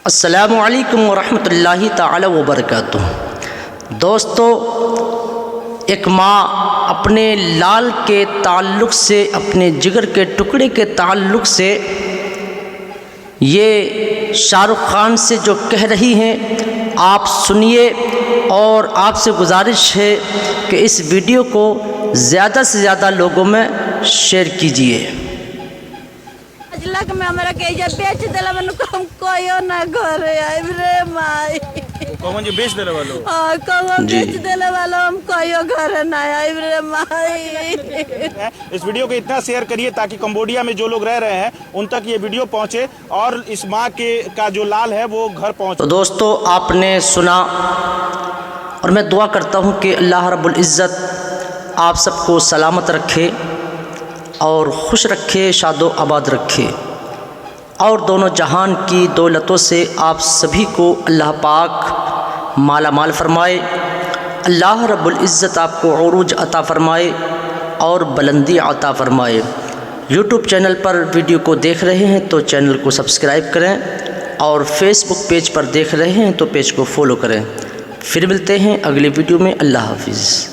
السلام علیکم ورحمۃ اللہ تعالی وبرکاتہ۔ دوستو، ایک ماں اپنے لال کے تعلق سے، اپنے جگر کے ٹکڑے کے تعلق سے یہ شاہ رخ خان سے جو کہہ رہی ہیں آپ سنیے، اور آپ سے گزارش ہے کہ اس ویڈیو کو زیادہ سے زیادہ لوگوں میں شیئر کیجیے۔ لگ میں ہمارا کہ جب بیچ دلا من کو کوئی نہ گھر آئی رے مائی کون جو بیچ دینے والوں؟ ہاں کون بیچ دینے والا ہم کوئی گھر نہ آئی رے مائی۔ اس ویڈیو کو اتنا شیئر کریے تاکہ کمبوڈیا میں جو لوگ رہ رہے ہیں ان تک یہ ویڈیو پہنچے اور اس ماں کا جو لال ہے وہ گھر پہنچے۔ تو دوستو، آپ نے سنا، اور میں دعا کرتا ہوں کہ اللہ رب العزت آپ سب کو سلامت رکھے اور خوش رکھے، شاد و آباد رکھے، اور دونوں جہان کی دولتوں سے آپ سبھی کو اللہ پاک مالا مال فرمائے۔ اللہ رب العزت آپ کو عروج عطا فرمائے اور بلندی عطا فرمائے۔ یوٹیوب چینل پر ویڈیو کو دیکھ رہے ہیں تو چینل کو سبسکرائب کریں، اور فیس بک پیج پر دیکھ رہے ہیں تو پیج کو فالو کریں۔ پھر ملتے ہیں اگلی ویڈیو میں۔ اللہ حافظ۔